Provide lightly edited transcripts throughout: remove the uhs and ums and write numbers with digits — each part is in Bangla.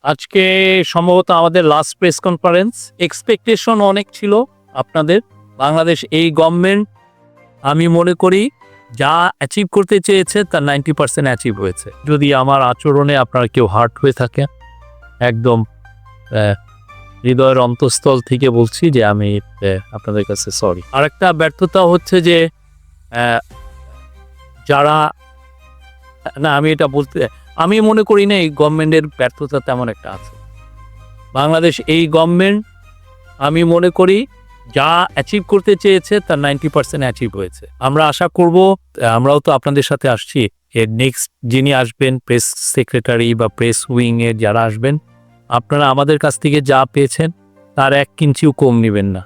আজকে সম্ভবত আমাদের লাস্ট প্রেস কনফারেন্স। এক্সপেকটেশন অনেক ছিল আপনাদের। বাংলাদেশ এই গভর্নমেন্ট আমি মনে করি যা অ্যাচিভ করতে চেয়েছে তার 90% অ্যাচিভ হয়েছে। যদি আমার আচরণে আপনারা কেউ হার্ট হয়ে থাকে, একদম হৃদয়ের অন্তঃস্থল থেকে বলছি যে আমি আপনাদের কাছে সরি। আরেকটা ব্যর্থতা হচ্ছে যে যারা না আমি এটা বলতে আমি মনে করি না এই গভর্নমেন্টের ব্যর্থতা তেমন একটা আছে। বাংলাদেশ এই গভর্নমেন্ট আমি মনে করি যা অ্যাচিভ করতে চেয়েছে তার 90% অ্যাচিভ হয়েছে। আমরা আশা করব, আমরাও তো আপনাদের সাথে আসছি, এর নেক্সট যিনি আসবেন প্রেস সেক্রেটারি বা প্রেস উইংয়ের যারা আসবেন, আপনারা আমাদের কাছ থেকে যা পেয়েছেন তার 1 ইঞ্চিও কম নেবেন না।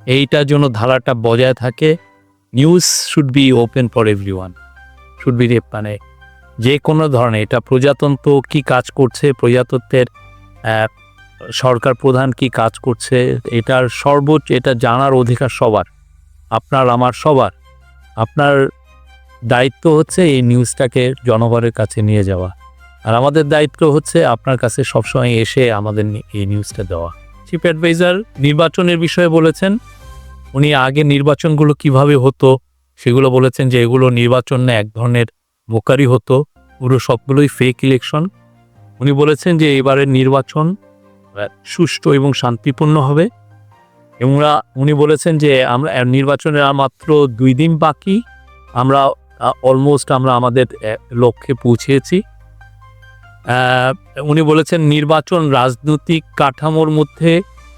এইটার জন্য ধারাটা বজায় থাকে। News should be open for everyone, should be মানে যে কোনো ধরনের, এটা প্রজাতন্ত্র কি কাজ করছে, প্রজাতন্ত্রের সরকার প্রধান কি কাজ করছে, এটার সর্বোচ্চ এটা জানার অধিকার সবার, আপনার আমার সবার। আপনার দায়িত্ব হচ্ছে এই নিউজটাকে জনগণের কাছে নিয়ে যাওয়া, আর আমাদের দায়িত্ব হচ্ছে আপনার কাছে সবসময় এসে আমাদের এই নিউজটা দেওয়া। চিফ অ্যাডভাইজার নির্বাচনের বিষয়ে বলেছেন, উনি আগে নির্বাচনগুলো কিভাবে হতো সেগুলো বলেছেন যে এগুলো নির্বাচন না, এক ধরনের মোকারি হতো, পুরো সবগুলোই ফেক ইলেকশন। উনি বলেছেন যে এবারের নির্বাচন সুষ্ঠু এবং শান্তিপূর্ণ হবে, এবং উনি বলেছেন যে আমরা নির্বাচনের আর মাত্র 2 দিন বাকি, আমরা অলমোস্ট আমরা আমাদের লক্ষ্যে পৌঁছেছি। উনি বলেছেন নির্বাচন রাজনৈতিক কাঠামোর মধ্যে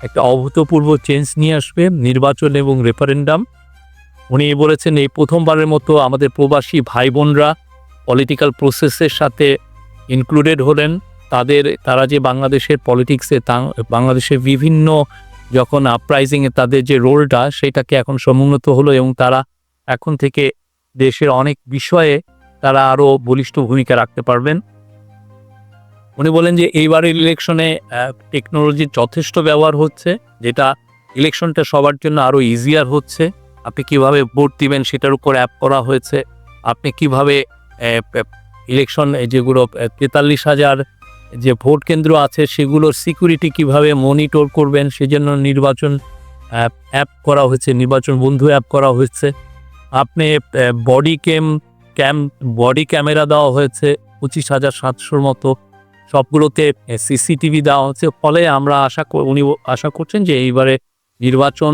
একটা অভূতপূর্ব চেঞ্জ নিয়ে আসবে, নির্বাচন এবং রেফারেন্ডাম। উনি বলেছেন এই প্রথমবারের মতো আমাদের প্রবাসী ভাই বোনরা পলিটিক্যাল প্রসেসের সাথে ইনক্লুডেড হলেন। তারা যে বাংলাদেশের পলিটিক্সে বাংলাদেশের বিভিন্ন যখন আপরাইজিংয়ে তাদের যে রোলটা সেটাকে এখন সমুন্নত হলো, এবং তারা এখন থেকে দেশের অনেক বিষয়ে তারা আরও বলিষ্ঠ ভূমিকা রাখতে পারবেন। উনি বলেন যে এইবারের ইলেকশনে টেকনোলজির যথেষ্ট ব্যবহার হচ্ছে, যেটা ইলেকশনটা সবার জন্য আরও ইজিয়ার হচ্ছে। আপনি কিভাবে ভোট দিবেন সেটার উপর অ্যাপ করা হয়েছে। আপনি কিভাবে ইলেকশন যেগুলো 43,000 যে ভোট কেন্দ্র আছে সেগুলোর সিকিউরিটি কিভাবে মনিটর করবেন সেজন্য নির্বাচন অ্যাপ করা হয়েছে, নির্বাচন বন্ধু অ্যাপ করা হয়েছে। আপনি বডি ক্যামেরা দেওয়া হয়েছে 25,700 মতো, সবগুলোতে সিসিটিভি দেওয়া হচ্ছে। ফলে আমরা উনি আশা করছেন যে এইবারে নির্বাচন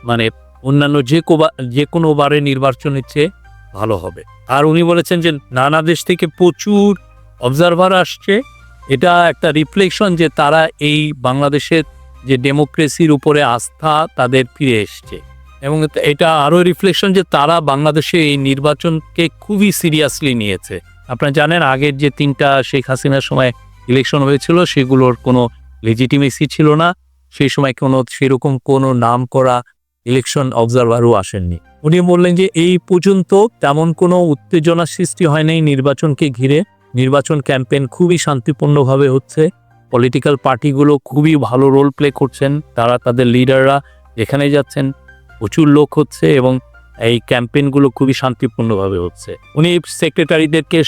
মানে অন্যান্য যে কোনো বারে নির্বাচনের চেয়ে ভালো হবে। আর উনি বলেছেন যে নানা দেশ থেকে প্রচুর অবজারভার আসছে, এটা একটা রিফ্লেকশন যে তারা এই বাংলাদেশের যে ডেমোক্রেসির উপরে আস্থা তাদের ফিরে এসছে, এবং এটা আরও রিফ্লেকশন যে তারা বাংলাদেশে এই নির্বাচনকে খুবই সিরিয়াসলি নিয়েছে। আপনারা জানেন আগের যে 3টা শেখ হাসিনার সময় ইলেকশন হয়েছিল সেগুলোর কোনো লেজিটিমেসি ছিল না, সেই সময় সেরকম কোনো নাম করা ইলেকশন অবজারভারও আসেননি। উনি বললেন যে এই পর্যন্ত তেমন কোনো উত্তেজনা সৃষ্টি হয় নাই নির্বাচনকে ঘিরে, নির্বাচন ক্যাম্পেইন খুবই শান্তিপূর্ণভাবে হচ্ছে, পলিটিক্যাল পার্টিগুলো খুবই ভালো রোল প্লে করছেন, তারা তাদের লিডাররা যেখানে যাচ্ছেন প্রচুর লোক হচ্ছে, এবং এই ক্যাম্পেইনগুলো খুবই শান্তিপূর্ণভাবে হচ্ছে। উনি সেক্রেটারিদেরকে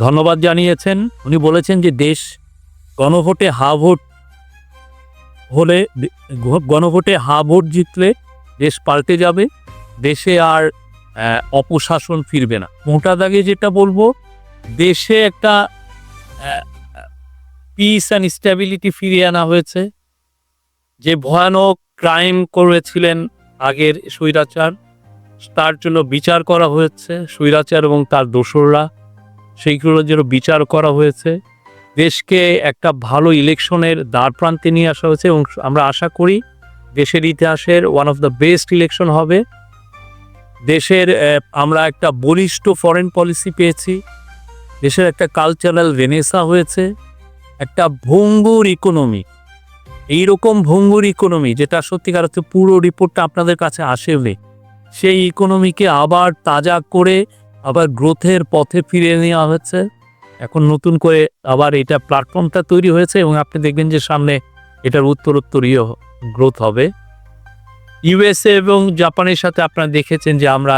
ধন্যবাদ জানিয়েছেন। উনি বলেছেন যে দেশ গণভোটে হা ভোট জিতলে দেশ পাল্টে যাবে, দেশে আর অপশাসন ফিরবে না। মোটা দাগে যেটা বলবো, দেশে একটা পিস অ্যান্ড স্ট্যাবিলিটি ফিরিয়ে আনা হয়েছে। যে ভয়ানক ক্রাইম করেছিলেন আগের স্বৈরাচার, তার জন্য বিচার করা হয়েছে, স্বৈরাচার এবং তার দোসররা, সেইগুলোর জন্য বিচার করা হয়েছে। দেশকে একটা ভালো ইলেকশনের দ্বার প্রান্তে নিয়ে আসা হয়েছে, এবং আমরা আশা করি দেশের ইতিহাসের one of the best election হবে। দেশের আমরা একটা বলিষ্ঠ ফরেন পলিসি পেয়েছি, দেশের একটা কালচারাল রেনেসা হয়েছে, একটা ভঙ্গুর ইকোনমি, এইরকম ভঙ্গুর ইকোনমি যেটা সত্যিকার হচ্ছে পুরো রিপোর্টটা আপনাদের কাছে আসেনি, সেই ইকোনমিকে আবার তাজা করে আবার গ্রোথের পথে ফিরিয়ে নেওয়া হয়েছে। এখন নতুন করে আবার এটা প্ল্যাটফর্মটা তৈরি হয়েছে, এবং আপনি দেখবেন যে সামনে এটার উত্তরোত্তর গ্রোথ হবে। ইউএসএ এবং জাপানের সাথে আপনারা দেখেছেন যে আমরা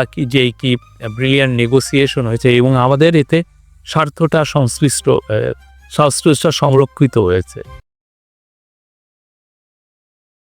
কি ব্রিলিয়ান্ট নেগোসিয়েশন হয়েছে, এবং আমাদের এতে স্বার্থটা সংশ্লিষ্ট সংশ্লিষ্ট সংরক্ষিত হয়েছে।